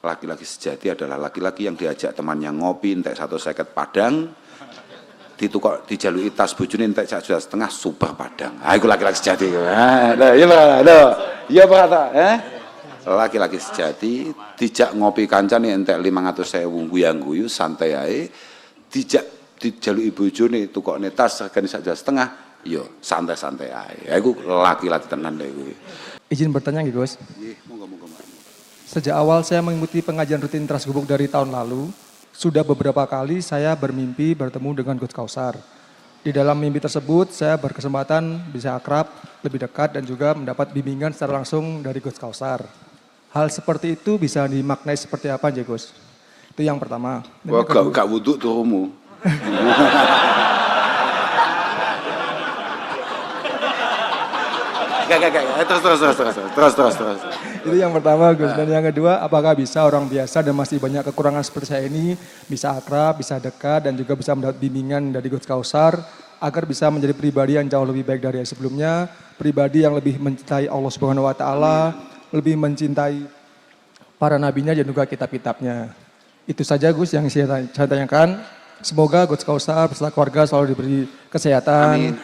Laki-laki sejati adalah laki-laki yang diajak temannya ngopi entek 150 padang, ditukok dijalui tas bojone entek 1,5 super padang. Ah iku laki-laki sejati. Iya Pak. Iya Pak ta, laki-laki sejati dijak ngopi kancane entek 500.000 guyang-guyu santai ae, dijak dijalui bojone tukokne tas regane 1,5 yo santai-santai ae. Ya iku laki-laki tenan lho kuwi. Izin bertanya nggih, Gus. Nggih, monggo. Sejak awal saya mengikuti pengajian rutin Trans Gubuk dari tahun lalu, sudah beberapa kali saya bermimpi bertemu dengan Gus Kausar. Di dalam mimpi tersebut saya berkesempatan bisa akrab, lebih dekat dan juga mendapat bimbingan secara langsung dari Gus Kausar. Hal seperti itu bisa dimaknai seperti apa aja, Gus? Itu yang pertama. Wah, gak wudhu turumu. Terus. Itu yang pertama, Gus. Dan yang kedua, apakah bisa orang biasa dan masih banyak kekurangan seperti saya ini bisa akrab, bisa dekat dan juga bisa mendapat bimbingan dari Gus Kausar agar bisa menjadi pribadi yang jauh lebih baik dari sebelumnya, pribadi yang lebih mencintai Allah Subhanahu wa taala, lebih mencintai para nabinya dan juga kitab-kitabnya. Itu saja, Gus, yang saya tanyakan. Semoga Gus Kausar beserta keluarga selalu diberi kesehatan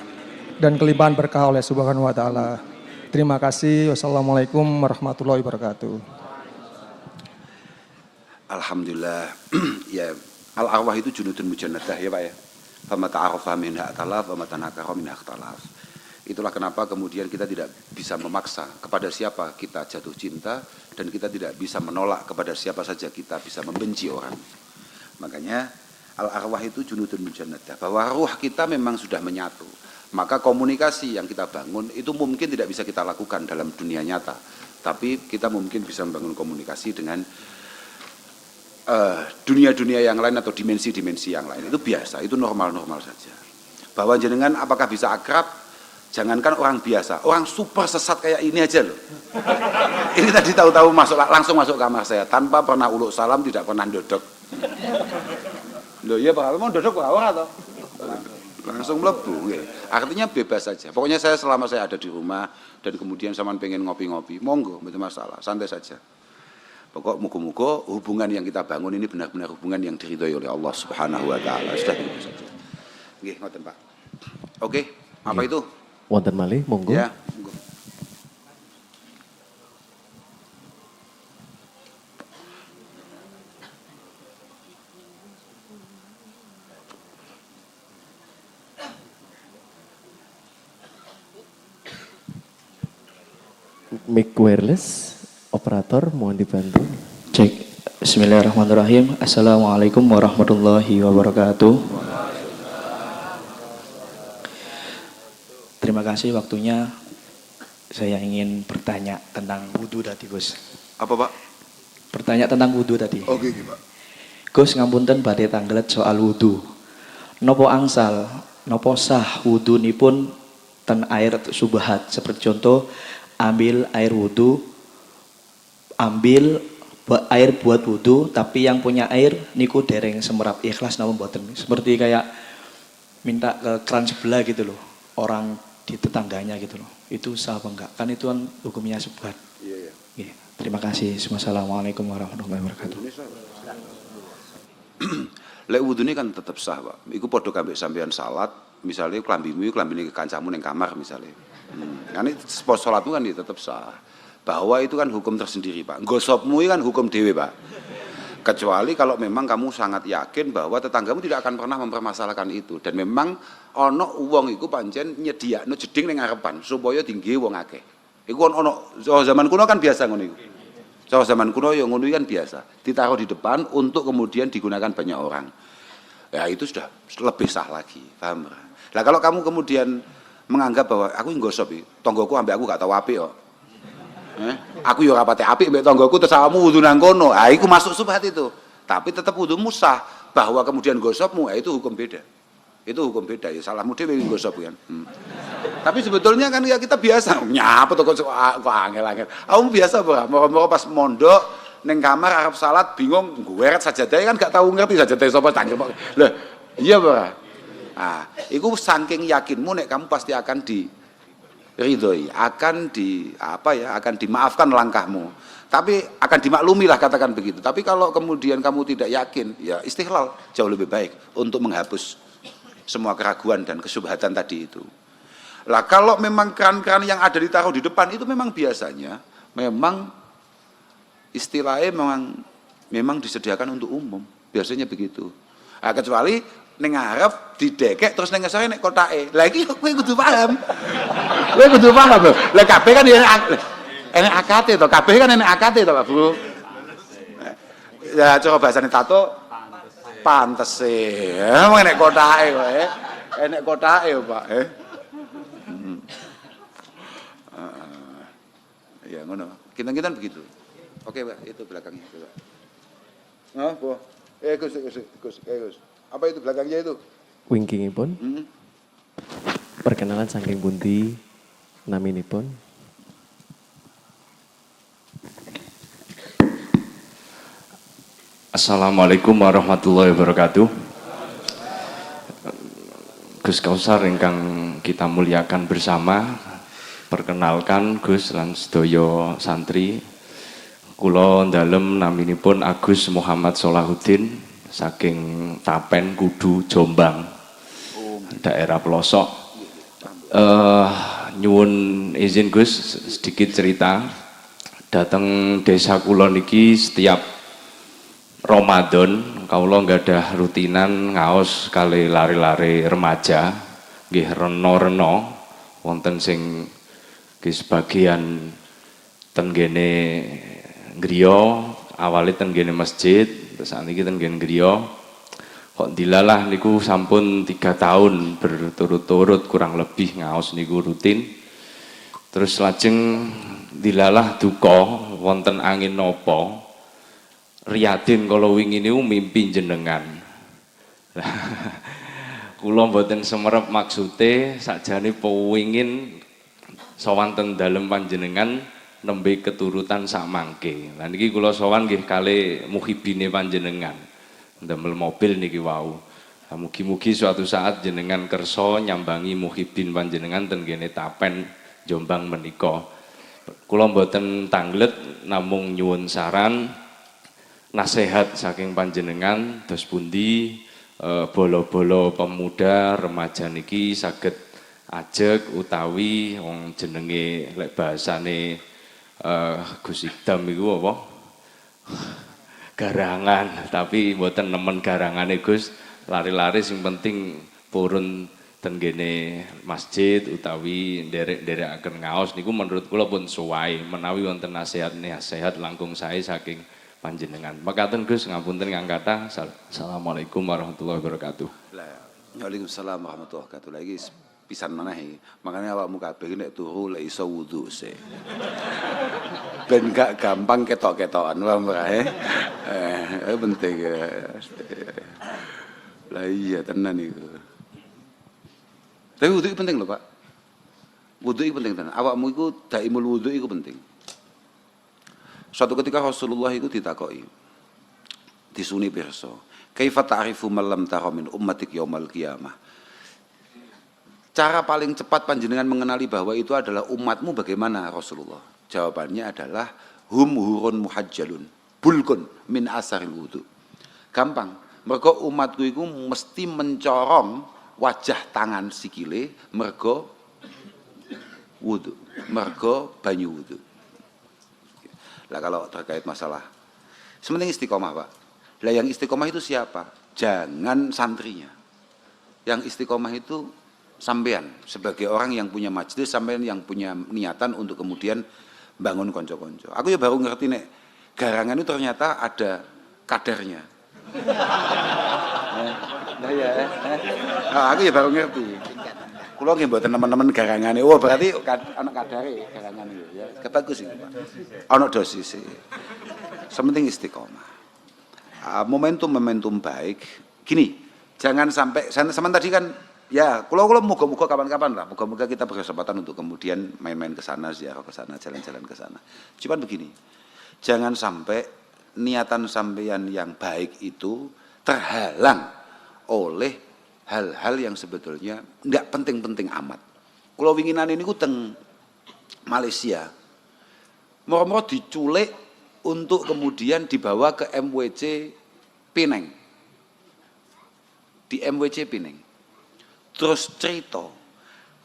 dan kelimpahan berkah oleh Subhanahu wa taala. Terima kasih. Wassalamualaikum warahmatullahi wabarakatuh. Alhamdulillah. Ya, al-arwah itu junudun mujannadah ya Pak ya. Fama ta'arafa minha atalaf, fama tanakara minha akhtalaf. Itulah kenapa kemudian kita tidak bisa memaksa kepada siapa kita jatuh cinta dan kita tidak bisa menolak kepada siapa saja kita bisa membenci orang. Makanya al-arwah itu junudun mujannadah, bahwa ruh kita memang sudah menyatu. Maka komunikasi yang kita bangun itu mungkin tidak bisa kita lakukan dalam dunia nyata. Tapi kita mungkin bisa membangun komunikasi dengan dunia-dunia yang lain atau dimensi-dimensi yang lain. Itu biasa, itu normal-normal saja. Bahwa jenengan apakah bisa akrab? Jangankan orang biasa, orang super sesat kayak ini aja loh. Ini tadi tahu-tahu langsung masuk kamar saya tanpa pernah uluk salam, tidak pernah dodok. Loh iya Pak, mau dodok Pak orang atau? Langsung melebu, ya. Artinya bebas saja. Pokoknya saya selama saya ada di rumah dan kemudian sampean pengen ngopi-ngopi, monggo, tidak masalah, santai saja. Pokok muga-muga hubungan yang kita bangun ini benar-benar hubungan yang diridhoi oleh Allah Subhanahu wa taala. Sudah begitu saja. Nggih, ngoten Pak. Oke, apa itu? Wonten malih, monggo. Ya, monggo. Mic wireless, operator mohon dibantu. Cek. Bismillahirrahmanirrahim. Assalamualaikum warahmatullahi wabarakatuh. Terima kasih waktunya. Saya ingin bertanya tentang wudhu tadi, Gus. Apa Pak? Bertanya tentang wudhu tadi. Oke, Pak. Gus ngapunten badhe tanglet soal wudhu. Nopo angsal, nopo sah wudhu nipun ten air subhat. Seperti contoh, ambil air wudhu, ambil air buat wudhu, tapi yang punya air niku dereng semerap, ikhlas napa mboten. Seperti kayak minta ke keran sebelah gitu loh, orang di tetangganya gitu loh. Itu sah apa enggak? Kan itu kan hukumnya subhat. Iya. Oke, terima kasih. Wassalamualaikum warahmatullahi wabarakatuh. Lek wudune kan tetap sah, Pak. Iku padha kambek sampean salat, misalnya klambimu iku klambine kancamu ning kamar misalnya. Kan itu salatmu kan tetap sah. Bahwa itu kan hukum tersendiri, Pak. Gosopmu kan hukum dewe, Pak. Kecuali kalau memang kamu sangat yakin bahwa tetanggamu tidak akan pernah mempermasalahkan itu dan memang ana wong iku pancen nyediakno jeding ning ngarepan supaya tinggi wong akeh. Iku ana zaman kuno kan biasa ngono iku. Zaman kuno ya ngono kan biasa. Ditaruh di depan untuk kemudian digunakan banyak orang. Ya itu sudah lebih sah lagi, paham? Lah kalau kamu kemudian menganggap bahwa aku nggosop iki, tanggoku ambek aku gak tau apik kok. Aku yo ora pati apik mbek tanggoku terus awakmu wudu nang kono. Ah iku masuk subhat itu. Tapi tetap wudumu sah, bahwa kemudian gosopmu itu hukum beda. Itu hukum beda ya, salahmu dhewe nggosop kan. Tapi sebetulnya kan ya kita biasa nyapa to kok angel-angel. Kamu biasa apa? Moro-moro pas mondok ning kamar arep salat bingung ngweret sajadah kan gak tahu ngerti sajadah sapa cangkem. Lah, iya apa? Ah, iku saking yakinmu nek kamu pasti akan diridhoi, akan dimaafkan langkahmu. Tapi akan dimaklumi lah katakan begitu. Tapi kalau kemudian kamu tidak yakin, ya istiqlal jauh lebih baik untuk menghapus semua keraguan dan kesubhatan tadi itu. Lah kalau memang keran-keran yang ada ditaruh di depan itu memang biasanya memang istilahnya memang disediakan untuk umum. Biasanya begitu. Nah, kecuali ning ngarep didekek terus ning ngesore nek kotake. Lah iki kowe kudu paham. Kowe kudu paham lho. Lah kabeh kan ya enek akate to, kabeh kan enek akate to, Pak Bu. Ya coba bahasane tato pantes e. Emang enek kotake kowe. Enek kotake Pak, ya ngono. Kinten-kinten begitu. Oke, Pak, itu belakangnya coba. Nah, Bu. Gus. Apa itu belakangnya itu? Wingkingipun. Perkenalan saking pundi naminipun? Assalamualaikum warahmatullahi wabarakatuh. Gus Kausar ingkang kita muliakan bersama. Perkenalkan Gus lan sedaya santri. Kula dalem naminipun Agus Muhammad Solahuddin saking Tapen Kudu Jombang. Daerah pelosok. Nyuwun izin Gus sedikit cerita. Dateng desa kula niki setiap Ramadan kawula nggadah rutinan ngaos kali lari-lari remaja nggih rena-rena wonten sing nggih sebagian ten kene griya awale ten kene masjid terus sakniki ten kene griya kok dilalah niku sampun 3 tahun berturut-turut kurang lebih ngaos niku rutin terus lajeng dilalah duka wonten angin napa Riyadin kalau wingi niku mimpi jenengan. Kula mboten semerep maksude sakjane pengin sowan ten dalem panjenengan nembe keturutan sak mangke. Lah niki kula sowan nggih kalih muhibine panjenengan. Ndamel mobil niki wau. Mugi-mugi suatu saat jenengan kersa nyambangi muhibin panjenengan ten kene Tapen Jombang menika. Kula mboten tanglet namung nyuwun saran nasihat saking panjenengan dos pundi bolo-bolo pemuda remaja niki saged ajeg utawi wong jenenge lek bahasane Gus Idam iku apa garangan tapi mboten nemen garangane Gus lari-lari sing penting purun ten kene masjid utawi nderek-nderekaken ngaos niku menurut kula pun suwai menawi wonten nasihat langkung sae saking panjenengan. Makaten Gus ngapunten kang kathah. Assalamualaikum warahmatullahi wabarakatuh. Waalaikumsalam warahmatullahi wabarakatuh. Lagi pisan maneh. Makanya awakmu kabeh nek turu lek iso wudu sih. Ben gak gampang ketok-ketokan wae. Penting ya. Lah iya tenan iku. Tapi wudu itu penting lho, Pak. Wudu itu penting tenan. Awakmu iku daimul wudu iku penting. Suatu ketika Rasulullah itu ditakoki, disuni pirsa, kaifa ta'rifu man lam tara min ummatik yaumal qiyamah. Cara paling cepat panjenengan mengenali bahwa itu adalah umatmu bagaimana Rasulullah? Jawabannya adalah hum hurun muhajjalun, bulkun min asaril wudu. Gampang, mergo umatku itu mesti mencorong wajah tangan sikile mergo wudu, mergo banyu wudu. Lah kalau terkait masalah sementing istiqomah Pak. Lah yang istiqomah itu siapa? Jangan santrinya. Yang istiqomah itu sampean sebagai orang yang punya majelis, sampean yang punya niatan untuk kemudian bangun konco-konco. Aku ya baru ngerti nek garangan itu ternyata ada kadernya. Aku ya baru ngerti. Kulo nggih mboten teman-teman garangane. Oh, berarti anak kadare garangan itu ya. Bagus itu, Pak. Ana dosis. Sementing istiqomah. Momentum-momentum baik. Gini, jangan sampai sama tadi kan ya, kulo muga-muga kapan-kapan lah. Muga-muga kita berkesempatan untuk kemudian main-main ke sana, ziarah ke sana, jalan-jalan ke sana. Cuman begini. Jangan sampai niatan sampeyan yang baik itu terhalang oleh hal-hal yang sebetulnya enggak penting-penting amat. Kula winginan niku teng Malaysia. Moro-moro diculik untuk kemudian dibawa ke MWC Pineng. Di MWC Pineng. Terus cerita,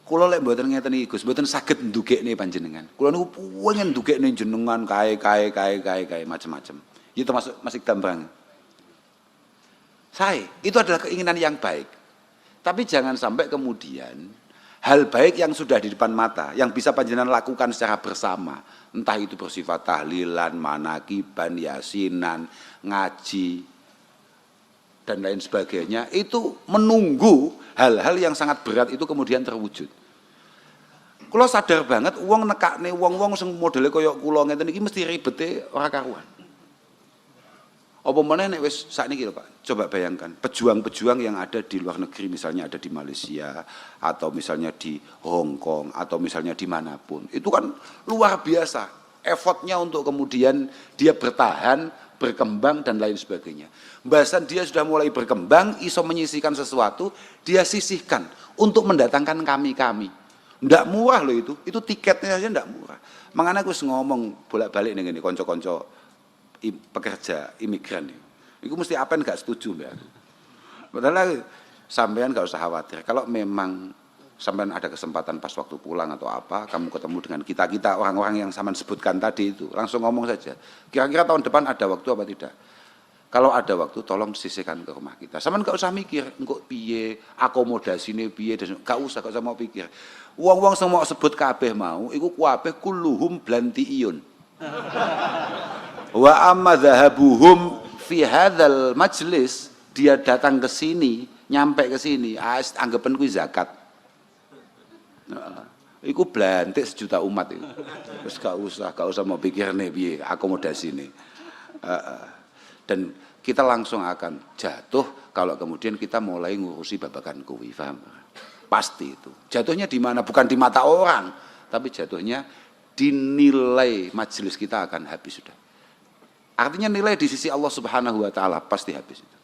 kula lek mboten ngeten iki Gus, mboten saged ndugekne panjenengan. Kula niku pengen ndugekne jenengan kae macam-macam. Itu termasuk Mas Ikdam Bang. Itu adalah keinginan yang baik. Tapi jangan sampai kemudian hal baik yang sudah di depan mata, yang bisa panjenengan lakukan secara bersama, entah itu bersifat tahlilan, manakiban, yasinan, ngaji, dan lain sebagainya, itu menunggu hal-hal yang sangat berat itu kemudian terwujud. Kula sadar banget wong nekakne wong-wong sing modele kaya kula ngeten iki mesti ribete ora karuan. Apa meneh nek wis sakniki lho Pak, coba bayangkan pejuang-pejuang yang ada di luar negeri, misalnya ada di Malaysia atau misalnya di Hong Kong atau misalnya dimanapun, itu kan luar biasa effortnya untuk kemudian dia bertahan, berkembang dan lain sebagainya. Bahasan dia sudah mulai berkembang, iso menyisihkan sesuatu, dia sisihkan untuk mendatangkan kami-kami. Ndak murah loh itu tiketnya saja ndak murah. Makanya aku ngomong bolak-balik nih gini, konco-konco pekerja imigran itu mesti apa yang nggak setuju Mbak. Padahal sampean nggak usah khawatir. Kalau memang sampean ada kesempatan pas waktu pulang atau apa, kamu ketemu dengan kita orang-orang yang sampean sebutkan tadi itu, langsung ngomong saja. Kira-kira tahun depan ada waktu apa tidak? Kalau ada waktu, tolong sisihkan ke rumah kita. Sampean nggak usah mikir, engko piye, akomodasine piye, nggak usah mau pikir. Wong-wong semua sebut kabeh mau, iku kabeh kulluhum blantiiyun. Wa amma dhahabuhum fi hadzal majlis, dia datang ke sini, nyampe ke sini, anggapan kuwi zakat. Iku blantik sejuta umat itu. Terus gak usah mau pikir nih piye akomodasi nih. Dan kita langsung akan jatuh kalau kemudian kita mulai ngurusi babakan kuwi, paham? Pasti itu. Jatuhnya di mana? Bukan di mata orang, tapi jatuhnya dinilai majelis kita akan habis sudah. Artinya nilai di sisi Allah Subhanahu wa taala pasti habis itu.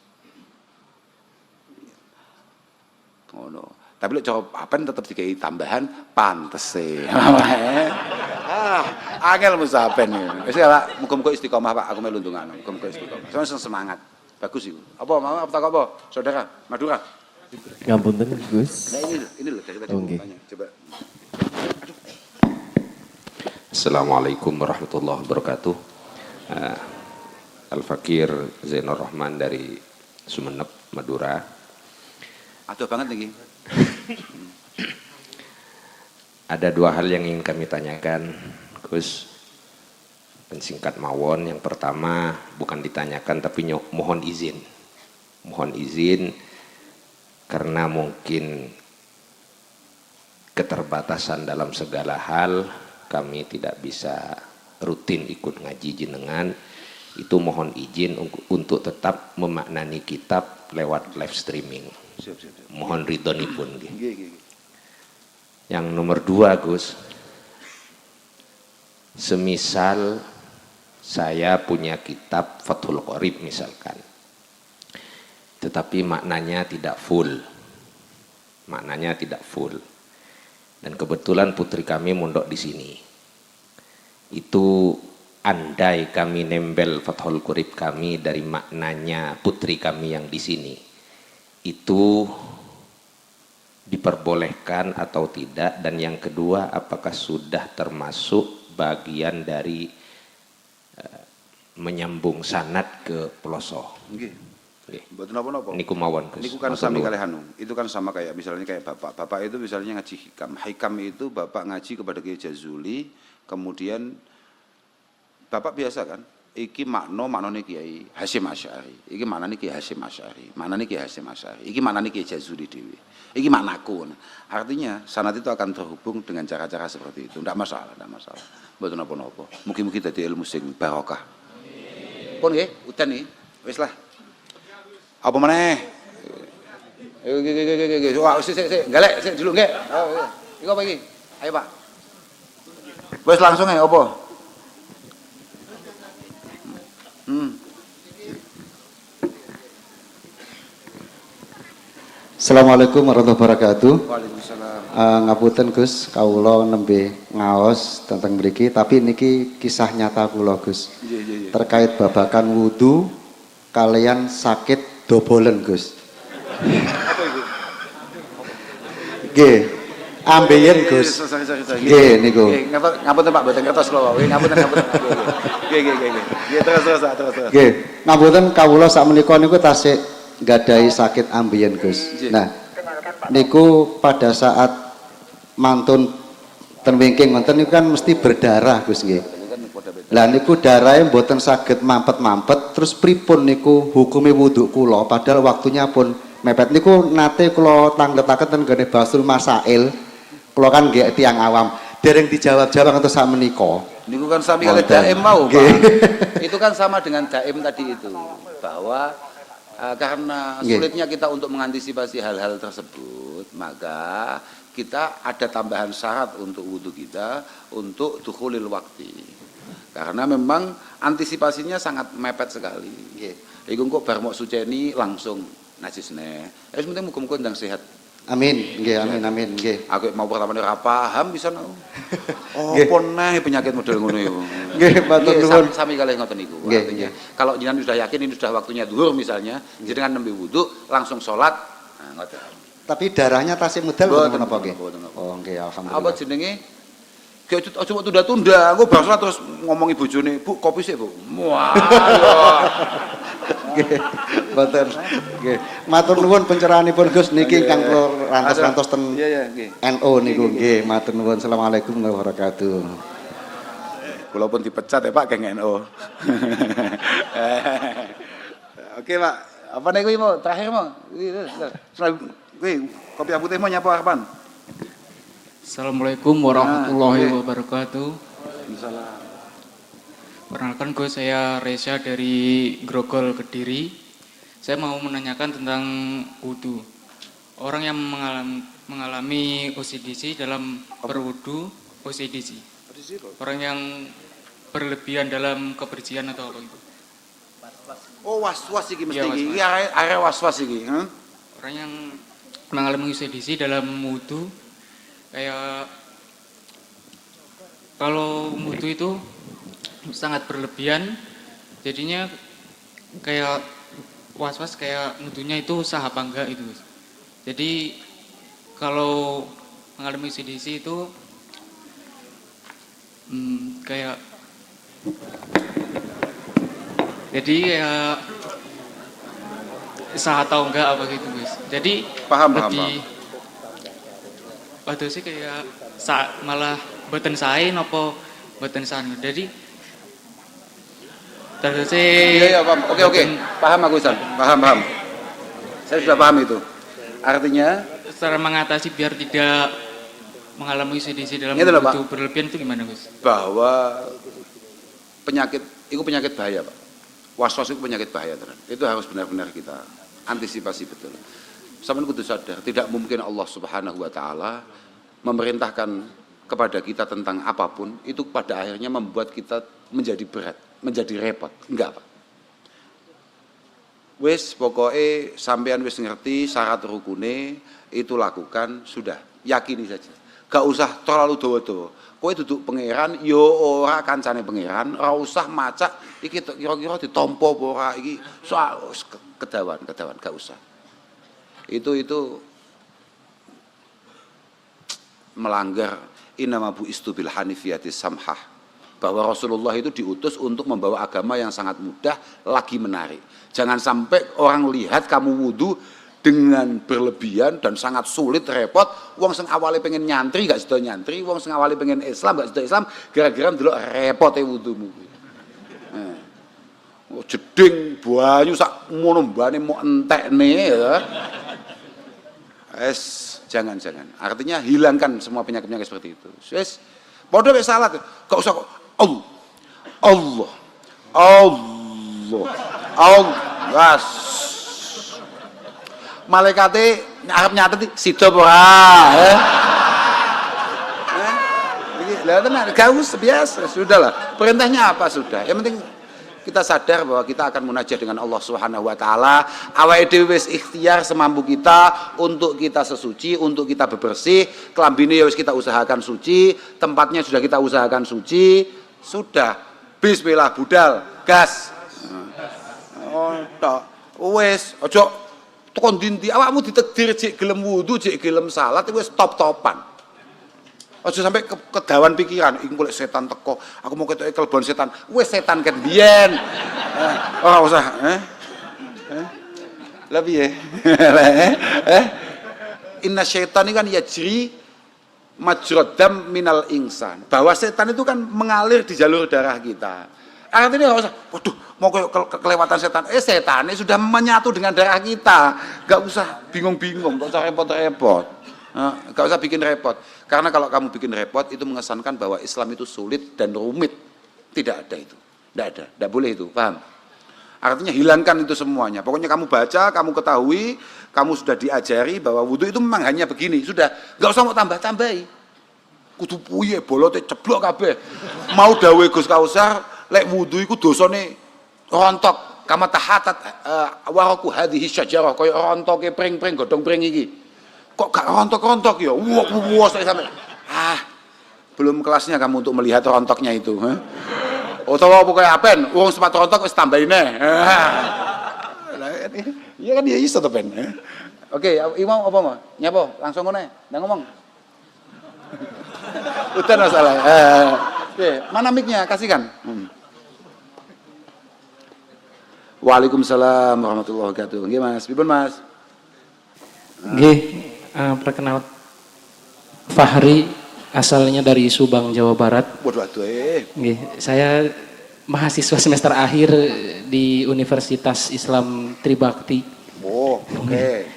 Oh no. Tapi lek jawab apa tetap dikai tambahan pantes e. Angel musaben iki. Wis ya Pak, muga-muga istiqomah Pak, aku melu ndonga. Muga-muga istiqomah. Sama semangat. Bagus itu. Apa mau apa tak apa? Saudara, Madura. Ngapunten Gus. Nah ini loh dari tadi tanya. Coba. Assalamualaikum warahmatullahi wabarakatuh. Al-Fakir Zainur Rahman dari Sumeneb, Madura. Aduh banget nih. Ada dua hal yang ingin kami tanyakan, Gus. Pensingkat mawon. Yang pertama bukan ditanyakan tapi mohon izin. Mohon izin karena mungkin keterbatasan dalam segala hal, kami tidak bisa rutin ikut ngaji jenengan. Itu mohon izin untuk tetap memaknani kitab lewat live streaming. Siap. Mohon ridhonipun. Nggih. Yang nomor dua, Gus, semisal saya punya kitab Fathul Qorib misalkan, tetapi maknanya tidak full, dan kebetulan putri kami mondok di sini, itu andai kami nembel Fathul Qorib kami dari maknanya putri kami yang di sini, itu diperbolehkan atau tidak? Dan yang kedua, apakah sudah termasuk bagian dari menyambung sanad ke pelosok? Nggih. Mboten napa-napa. Niku mawon. Niku kan sami kalih anu. Itu kan sama kayak misalnya kayak Bapak. Bapak itu misalnya ngaji hikam. Hikam itu Bapak ngaji kepada Kiai Jazuli, kemudian Bapak biasa kan, iki maknane Kiai Hasyim Asy'ari. Iki maknane Kiai Hasyim Asy'ari. Maknane Kiai Hasyim Asy'ari. Iki maknane Kiai Jazuli dhewe. Iki maknaku. Artinya sanad itu akan terhubung dengan cara-cara seperti itu. Enggak masalah. Mboten napa-napa. Mugi-mugi dadi ilmu sing barokah. Pun nggih, udan nih. Wis lah. Apa meneh? Wah, sik galek sik dulu nggih. Iku apa iki? Ayo Pak. Wis langsung ae apa? Assalamualaikum warahmatullahi wabarakatuh. Waalaikumsalam. Ngapunten Gus, kawula nembe ngaos tentang mriki, tapi niki kisah nyata kula Gus. Iya. terkait babakan wudu kalian sakit dobolen Gus. Nggih. Ambeien Gus. Nggih niku. Ngapunten Pak, mboten kertos kula. Ngapunten. Nggih, terus. Nggih, ngapunten kawula sakmenika niku tasih nggadahi sakit ambeien Gus. Nah, niku pada saat mantun ten wingking ngoten niku kan mesti berdarah Gus nggih. Lah niku darahe mboten saged mampet-mampet, terus pripun niku hukume wudu kula padahal waktunya pun mepet. Niku nate kula tangletaken ten gone Basul Masail. Kula kan nggih tiyang awam, dereng dijawab-jawab ngantos sak menika. Niku kan sami kali daim mau, Pak. Itu kan sama dengan daim tadi itu, bahwa karena sulitnya kita untuk mengantisipasi hal-hal tersebut, maka kita ada tambahan syarat untuk wudhu kita untuk dukhulil waktu. Karena memang antisipasinya sangat mepet sekali. Iku kok bar mok suceni langsung najisne. Wis penting muga-muga ndang sehat. Amin, nggih, amin, nggih. Aku mau pertamane ora paham bisa no. Apa neh penyakit model ngono iku. Nggih, matur nuwun. Sami kalih ngoten niku. Artinya kalau jenengan sudah yakin ini sudah waktunya zuhur misalnya, jenengan nembe wudu langsung salat, nah ngoten. Tapi darahnya tasih medal Mboten napa nggih? mboten. Oh, nggih, alhamdulillah. Apa jenenge? Kayak aja tunda-tunda, engko bangsa terus ngomongi bojone, "Bu, kopi sik, Bu." Wah. Nggih, mboten. Nggih. Matur nuwun pencerahanipun Gus niki ingkang kula rantos-rantos ten NU niku nggih. Matur nuwun. Assalamualaikum warahmatullahi wabarakatuh. Kula pun dipecat ya Pak geng NU. Oke Pak, apa nih gue mau terakhir mau? Gue kopi putih mau nyapa kapan? Assalamualaikum warahmatullahi wabarakatuh. Waalaikumsalam. Perkenalkan gue saya Reza dari Grogol Kediri. Saya mau menanyakan tentang wudu. Orang yang mengalami OCDC dalam berwudu OCDC. Orang yang berlebihan dalam kebersihan atau apa itu? Oh was-was iki mesti Iya, iki. Area was-was iki, Orang yang mengalami OCDC dalam wudu kayak kalau wudu itu sangat berlebihan, jadinya kayak was-was kayak wudunya itu sah apa enggak itu. Jadi kalau mengalami OCDC itu kayak jadi kayak sah atau enggak apa gitu guys. Jadi Paham. waduh sih kayak malah boten sae napa boten san. Jadi terus Iya, paham. Oke. Paham aku, San. Paham. Saya sudah paham itu. Artinya cara mengatasi biar tidak mengalami OCDC dalam Gitu loh, Pak. wudu berlebihan itu gimana, Gus? bahwa itu penyakit bahaya, Pak. Was-was itu penyakit bahaya, tenan. Itu harus benar-benar kita antisipasi betul. Sampeyan kudu sadar, tidak mungkin Allah Subhanahu wa taala memerintahkan kepada kita tentang apapun itu pada akhirnya membuat kita menjadi berat, menjadi repot. Enggak, Pak. Wis pokoknya sampean wis ngerti syarat rukune itu lakukan, sudah, yakini saja. Gak usah terlalu dawa-dawa. Kowe duduk pangeran yo ora kancane pangeran, ora usah macak iki kira-kira ditampa apa ora iki soal kedawan, gak usah. Itu melanggar innama bu'istu bil hanifiyati samhah, bahwa Rasulullah itu diutus untuk membawa agama yang sangat mudah lagi menarik. Jangan sampai orang lihat kamu wudu dengan berlebihan dan sangat sulit repot. Wong sing awale pengen nyantri gak sida nyantri, wong sing awale pengen Islam gak sida Islam, gara-gara ndelok repote wudumu. Jeding banyu sak ngono mbane mau entekne ya. Jangan. Artinya hilangkan semua penyakit-penyakit seperti itu. Wis padha wis salat, gak usah Allah. Gas. Malaikate arep nyatet sida apa ora? Iki lha tenan gak usah biasa, sudahlah. Perintahnya apa sudah. Yang penting kita sadar bahwa kita akan munajat dengan Allah Subhanahu wa taala. Awake dhewe wis ikhtiar semampu kita untuk kita sesuci, untuk kita bebersih. Klambine ya wis kita usahakan suci, tempatnya sudah kita usahakan suci. Sudah. Bismillah budal. gas. Oh, tok. Wis, aja tekan dinti awakmu ditakdir cek gelem wudu, cek gelem salat wis top-topan. Aja sampai kedawan pikiran, iki golek setan teko, aku mau ketoke kelebon setan. Wis setan ket biyen. Ora usah, Lah piye? Inna syaitan ini kan yajri majrodam minal insan. Bahwa setan itu kan mengalir di jalur darah kita. Artinya nggak usah, waduh, mau kelewatan setan. Setan ini sudah menyatu dengan darah kita. Nggak usah bingung-bingung, nggak usah repot-repot. Nggak usah bikin repot. Karena kalau kamu bikin repot, itu mengesankan bahwa Islam itu sulit dan rumit. Tidak ada itu. Tidak ada. Tidak boleh itu. Paham? Artinya hilangkan itu semuanya. Pokoknya kamu baca, kamu ketahui, kamu sudah diajari bahwa wudhu itu memang hanya begini. Sudah, nggak usah mau tambah-tambahi. Kudu puye, bolote ceblok kabeh. Mau dawe Gus Kausar, lek wudhu iku dosane rontok. Kama tahatat waraku hadhihi syajarah, kaya rontoke pring-pring godhong pring iki. Kok gak rontok-rontok ya? Wah, sampe. Belum kelasnya kamu untuk melihat rontoknya itu, Utawa pokoke apen, wong sepatu rontok wis tambahine. Iya kan ya iso to, Ben. Oke, Imam apa mau? Nyapa? Langsung ngene, ndak ngomong. Udah masalah. Oke, mana mic-nya? Kasihkan. Waalaikumsalam warahmatullahi wabarakatuh. Nggih, Mas. Pripun, Mas? Nggih, perkenalkan Fahri, asalnya dari Subang, Jawa Barat. Waduh, Nggih, saya mahasiswa semester akhir di Universitas Islam Tribakti. Oh, oke.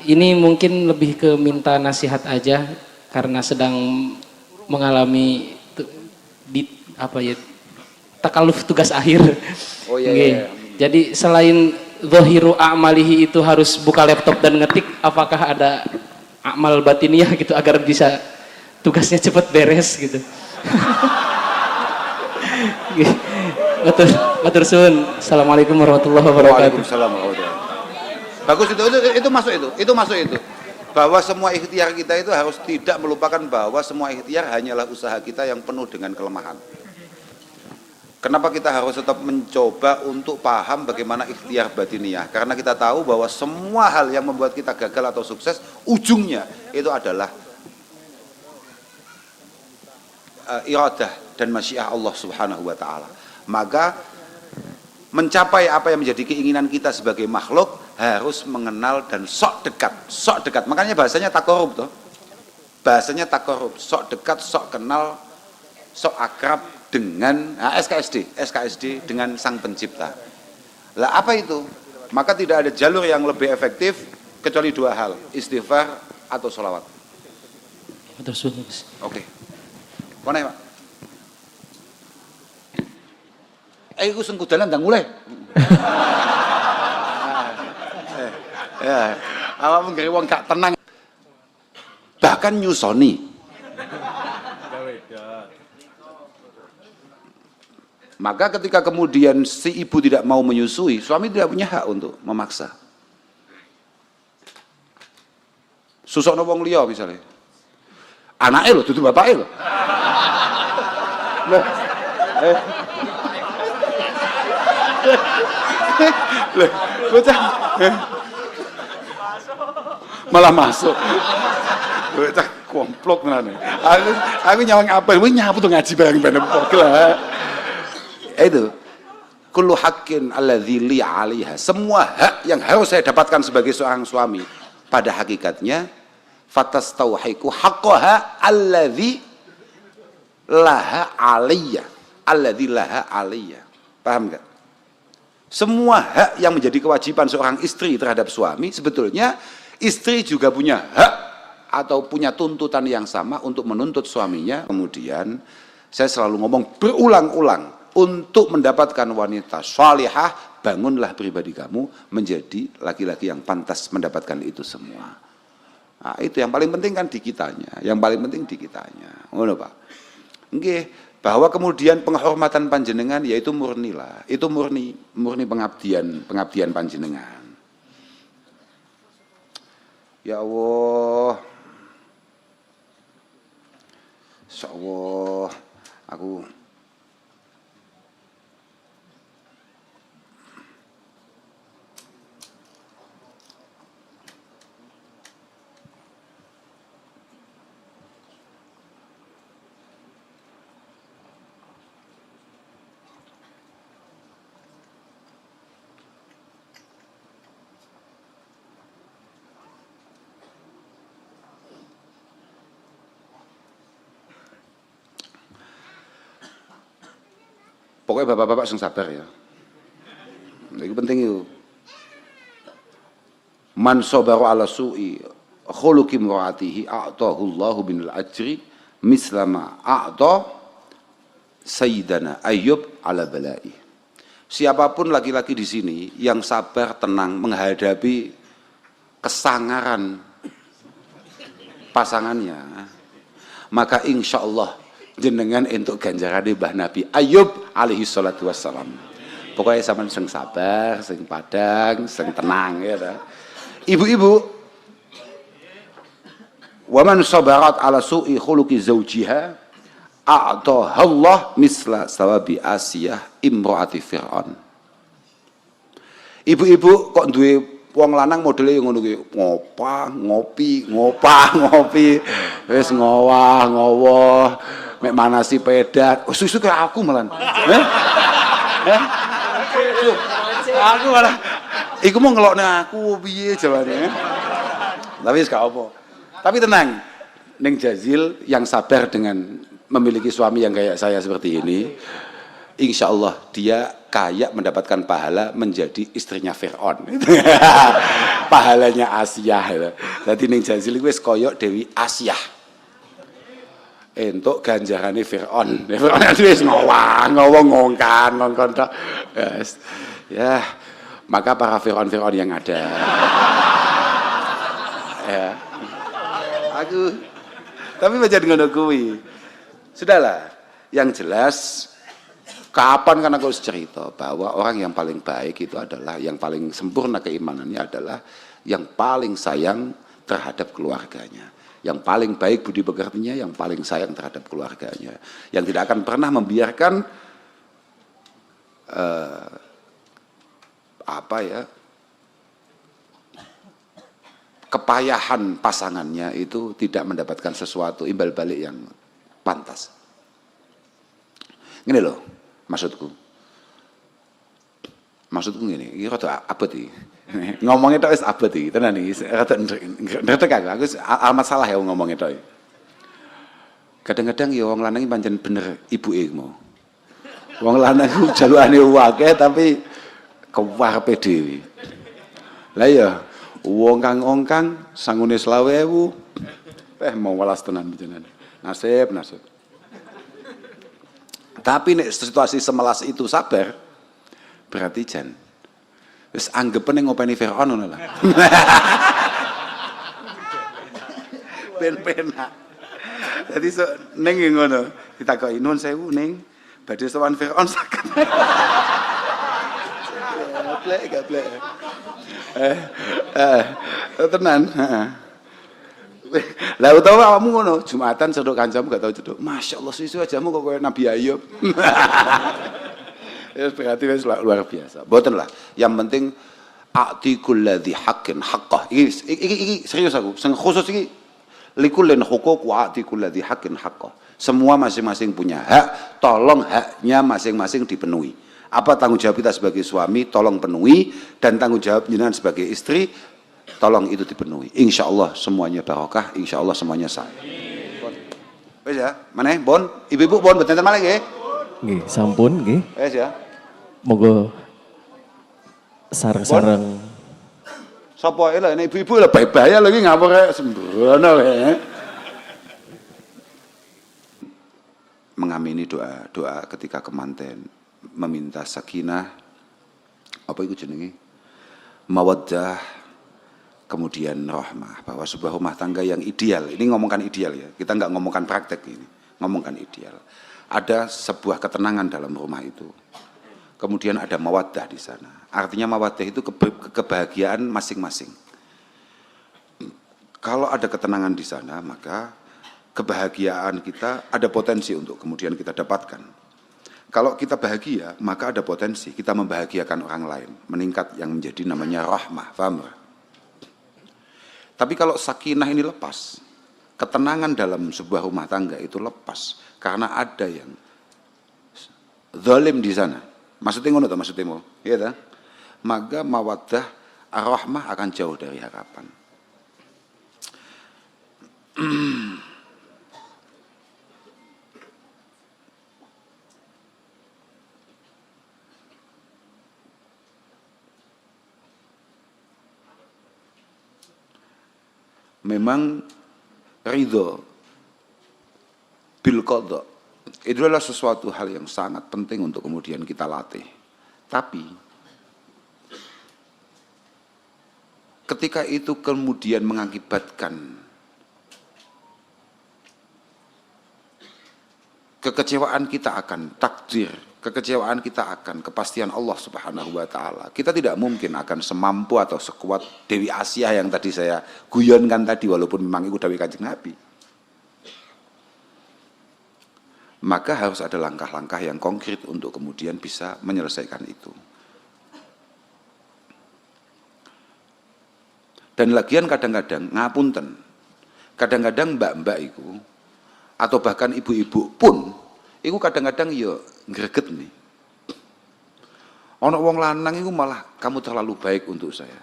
Ini mungkin lebih ke minta nasihat aja karena sedang mengalami takaluf tugas akhir. Oh iya, Nggih. iya. Jadi selain zahiru a'malihi itu harus buka laptop dan ngetik, apakah ada amal batiniah gitu agar bisa tugasnya cepat beres gitu. Betul, matur suwun. Assalamualaikum warahmatullahi wabarakatuh. Waalaikumsalam warahmatullahi wabarakatuh. Bagus itu masuk itu. Bahwa semua ikhtiar kita itu harus tidak melupakan bahwa semua ikhtiar hanyalah usaha kita yang penuh dengan kelemahan. Kenapa kita harus tetap mencoba untuk paham bagaimana ikhtiar batiniah? Karena kita tahu bahwa semua hal yang membuat kita gagal atau sukses, ujungnya itu adalah iradah dan masyiah Allah Subhanahu wa taala. Maka mencapai apa yang menjadi keinginan kita sebagai makhluk harus mengenal dan sok dekat. Makanya bahasanya takorub toh. Bahasanya takorub, sok dekat, sok kenal, sok akrab dengan SKSD dengan Sang Pencipta. Lah apa itu? Maka tidak ada jalur yang lebih efektif kecuali dua hal, istighfar atau sholawat. Oke. Mana Pak? Iku sengku dalan ndang mulai. Ya, awakmu nggawe wong gak tenang. Bahkan nyusoni. Maka ketika kemudian si ibu tidak mau menyusui, suami tidak punya hak untuk memaksa. Susokno wong liya misalnya. Anake lho, dudu bapake lho. Loh, bocah. Malah masuk. Bocah komplok tenan. Aku nyawang apel, kowe nyapu tuh ngaji bareng-bareng pokok lah. Itu kullu haqqin alladzi li 'alaiha. Semua hak yang harus saya dapatkan sebagai seorang suami pada hakikatnya fatastauhiku haqqaha alladzi laha 'alayya. Alladzi laha 'alayya. Paham enggak? Semua hak yang menjadi kewajiban seorang istri terhadap suami, sebetulnya istri juga punya hak atau punya tuntutan yang sama untuk menuntut suaminya. Kemudian saya selalu ngomong berulang-ulang, untuk mendapatkan wanita salihah, bangunlah pribadi kamu menjadi laki-laki yang pantas mendapatkan itu semua. Nah, itu yang paling penting kan di kitanya, yang paling penting di kitanya. Ngono Pak. Nggih, bahwa kemudian penghormatan panjenengan yaitu murnilah, itu murni pengabdian panjenengan. Ya Allah, Insya Allah aku Pokoknya bapak-bapak sing sabar ya. Ini penting itu. Man sabaru ala su'i khuluqi muratihi a'tahu Allahu binal ajri mislama a'ta Sayyidana Ayyub ala balai. Siapapun laki-laki di sini yang sabar tenang menghadapi kesangaran pasangannya, maka insya Allah jenengan untuk ganjaran Mbah Nabi Ayyub alaihi salatu wassalam. Pokoknya sampean sing sabar, sing padang, sing tenang ya ta. Ibu-ibu, wa man sabarat ala su'i khuluqi zawjiha a'tahallah misla sawabi Asiyah imraati Fir'aun. Ibu-ibu kok duwe wong lanang modele ngono kuwi, ngopi, wis ngowah-ngowoh, mek manasi pedat. Oh, susu kayak aku malah. Aku malah iku mau ngelokne aku piye jawane. Tapi wis gak apa. Tapi tenang, ning Jazil yang sabar dengan memiliki suami yang kayak saya seperti ini, insya Allah dia kayak mendapatkan pahala menjadi istrinya Fir'aun. Pahalanya Asiyah. Jadi ning Jazil wis koyok Dewi Asiyah. Entuk ganjarane Fir'aun. Fir'aun wis ngowong ngongkon tok. Yes. Ya, maka para Fir'aun yang ada. Ya. Aku tapi baca ngono kuwi. Sudahlah, yang jelas kapan kan aku cerita bahwa orang yang paling baik itu adalah yang paling sempurna keimanannya adalah yang paling sayang terhadap keluarganya, yang paling baik budi pekertinya, yang paling sayang terhadap keluarganya, yang tidak akan pernah membiarkan kepayahan pasangannya itu tidak mendapatkan sesuatu imbal balik yang pantas. Gini loh maksudku gini, ini rada abot iki. Ngomongnya tok wis abot iki, tenan iki. Rada ndredeg aku amat salah ya ngomongnya tok. Kadang-kadang ya wong lanang pancen bener ibuke mau. Wong lanang jalukane akeh tapi kewarepe dhewe. Lah ya wong kang ongkang sangune 20.000 mau welas tenan jenengan. Nasib. Tapi nek situasi semelas itu sabar, berarti jan wis anggepen ngopeni Fir'aun ngono lah. Ben-benak. Jadi ning ngono ditakoki nuwun sewu ning badhe sowan Fir'aun saged. Gablek. Tenan. Lah utawa kamu ngono, Jumatan cedhok kancamu gak tau cedhok. Masyaallah susu ajamu kok koyo Nabi Ayub. Ya berarti wis luar biasa. Mboten lah. Yang penting a'tikul ladzi haqqin haqqah. Iki serius aku. Sing khusus iki likullin huquq wa a'tikul ladzi haqqin haqqah. Semua masing-masing punya hak, tolong haknya masing-masing dipenuhi. Apa tanggung jawab kita sebagai suami, tolong penuhi, dan tanggung jawab jenengan sebagai istri, tolong itu dipenuhi. Insya Allah semuanya barokah, insya Allah semuanya sah. Wes ya, mana Bon? Ibu-ibu Bon, betul malah nggih? Nggih, sampun nggih. Wes ya. Moga sareng-sareng. Sapa lah ini ibu-ibu lah bahaya lagi ngawur sembrono ya. Mengamini doa ketika kemanten, meminta sakinah, apa itu jenenge? Mawaddah, kemudian rahmah, bahwa sebuah rumah tangga yang ideal, ini ngomongkan ideal ya, kita nggak ngomongkan praktek ini, ngomongkan ideal. Ada sebuah ketenangan dalam rumah itu. Kemudian ada mawaddah di sana. Artinya mawaddah itu kebahagiaan masing-masing. Kalau ada ketenangan di sana, maka kebahagiaan kita ada potensi untuk kemudian kita dapatkan. Kalau kita bahagia, maka ada potensi kita membahagiakan orang lain, meningkat yang menjadi namanya rahmah, paham? Tapi kalau sakinah ini lepas, ketenangan dalam sebuah rumah tangga itu lepas, karena ada yang zalim di sana. Maksudnya ngono ta maksudnya iya ta? Maka mawaddah ar-rahmah akan jauh dari harapan. memang ridho bil qadha itu adalah sesuatu hal yang sangat penting untuk kemudian kita latih. Tapi ketika itu kemudian mengakibatkan kekecewaan kita akan takdir, kekecewaan kita akan kepastian Allah Subhanahu wa taala. Kita tidak mungkin akan semampu atau sekuat Dewi Asia yang tadi saya guyonkan tadi, walaupun memang itu dawuh Kanjeng Nabi. Maka harus ada langkah-langkah yang konkret untuk kemudian bisa menyelesaikan itu. Dan lagian kadang-kadang ngapunten, kadang-kadang mbak-mbak itu atau bahkan ibu-ibu pun itu kadang-kadang ya greget nih. Ono wong lanang itu malah kamu terlalu baik untuk saya.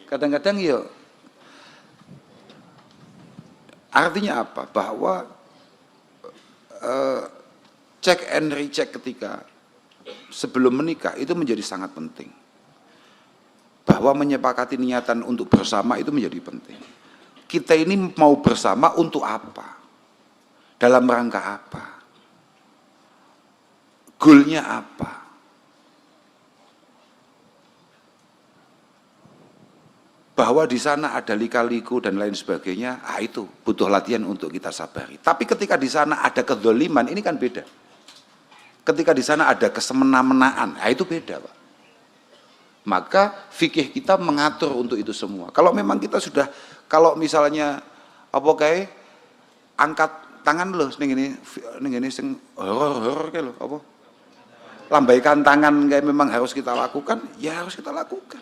Kadang-kadang ya artinya apa? Bahwa check and recheck ketika sebelum menikah itu menjadi sangat penting. Bahwa menyepakati niatan untuk bersama itu menjadi penting. Kita ini mau bersama untuk apa? Dalam rangka apa? Goalnya apa? Bahwa di sana ada lika-liku dan lain sebagainya, itu butuh latihan untuk kita sabari. Tapi ketika di sana ada kedzaliman, ini kan beda. Ketika di sana ada kesemena-menaan, itu beda, Pak. Maka fikih kita mengatur untuk itu semua. Kalau memang kita sudah, kalau misalnya apa kayak angkat tangan loh, ning ini sing horor kayak loh, apa? Lambaikan tangan kayak memang harus kita lakukan, ya harus kita lakukan.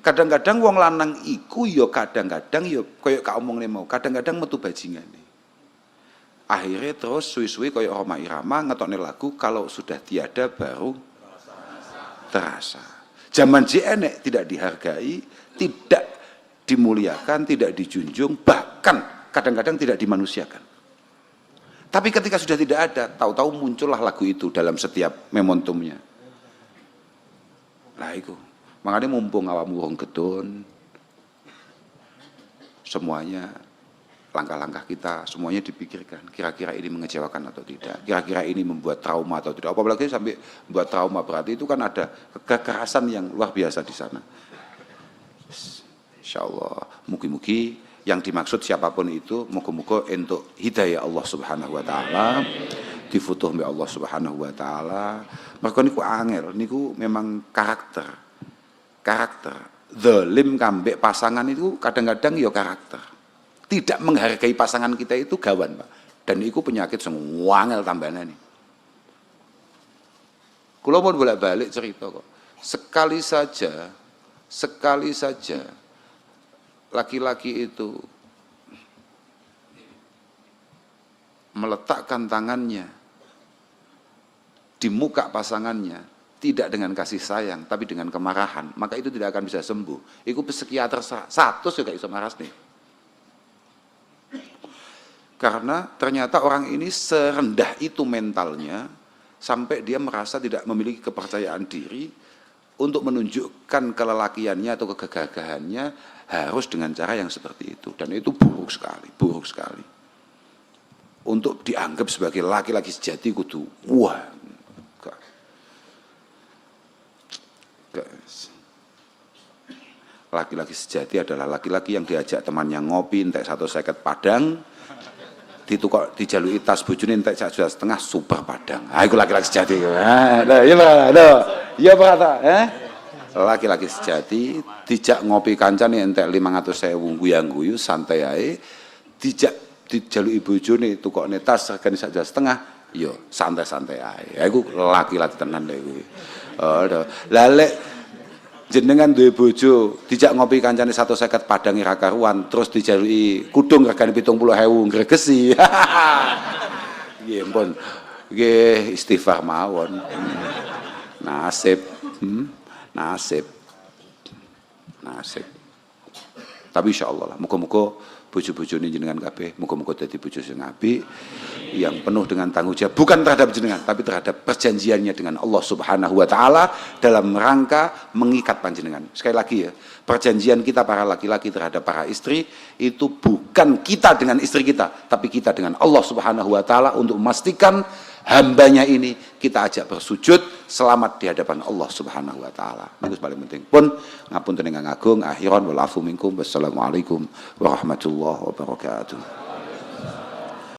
Kadang-kadang wong lanang iku ya kadang-kadang ya koyo kak omongne mau, kadang-kadang metu bajingane. Akhirnya terus suwi-suwi koyo Roma Irama ngetokne lagu kalau sudah tiada baru terasa. Zaman enek tidak dihargai, tidak dimuliakan, tidak dijunjung, bahkan kadang-kadang tidak dimanusiakan. Tapi ketika sudah tidak ada, tahu-tahu muncullah lagu itu dalam setiap momentumnya. Lah itu. Makanya mumpung awakmu wong gedon, semuanya langkah-langkah kita semuanya dipikirkan. Kira-kira ini mengecewakan atau tidak? Kira-kira ini membuat trauma atau tidak? Apalagi sampai membuat trauma, berarti itu kan ada kekerasan yang luar biasa di sana. Insyaallah, mugi-mugi yang dimaksud siapapun itu, muga-muga untuk hidayah Allah Subhanahu wa taala, difutuh oleh Allah Subhanahu wa taala. Mergo niku angel, niku memang karakter. Zalim kambek pasangan itu kadang-kadang ya karakter. Tidak menghargai pasangan kita itu gawan, Pak. Dan itu penyakit sing wangel tambahane. Kula pun bolak-balik cerita kok. Sekali saja laki-laki itu meletakkan tangannya di muka pasangannya, tidak dengan kasih sayang, tapi dengan kemarahan, maka itu tidak akan bisa sembuh. Iku psikiater 100 juga iso maras nih. Karena ternyata orang ini serendah itu mentalnya, sampai dia merasa tidak memiliki kepercayaan diri untuk menunjukkan kelelakiannya atau kegagahannya harus dengan cara yang seperti itu. Dan itu buruk sekali. Untuk dianggap sebagai laki-laki sejati kudu, wah, laki-laki sejati adalah laki-laki yang diajak temannya ngopi entek 150 padang, ditukok dijalui tas bojone entek 1,5 super padang. Iku laki-laki sejati. Iya Pak ta, laki-laki sejati dijak ngopi kancane entek 500.000 guyang-guyu santai ae, dijak dijalui bojone tukokne tas regane 1,5, yo santai-santai ae. Iku laki-laki tenan lho kuwi. Lah lek jenengan duwe bojo dijak ngopi kancane 150 padange ra karuan terus dijaluki kudung regane 70.000 gregesi. Nggih ampun. Nggih istighfar mawon. Nasib. Nasib. Tapi insyaallah lah muga-muga bojo-bojone jenengan kabeh muga-muga dadi bojo sing apik yang penuh dengan tanggung jawab bukan terhadap jenengan tapi terhadap perjanjiannya dengan Allah Subhanahu wa taala dalam rangka mengikat panjenengan. Sekali lagi ya, perjanjian kita para laki-laki terhadap para istri itu bukan kita dengan istri kita, tapi kita dengan Allah Subhanahu wa taala untuk memastikan hambanya ini kita ajak bersujud selamat di hadapan Allah Subhanahu wa taala. Itu paling penting. Pun ngapunten ingkang agung, akhiran wal afu minkum. Wassalamualaikum warahmatullahi wabarakatuh.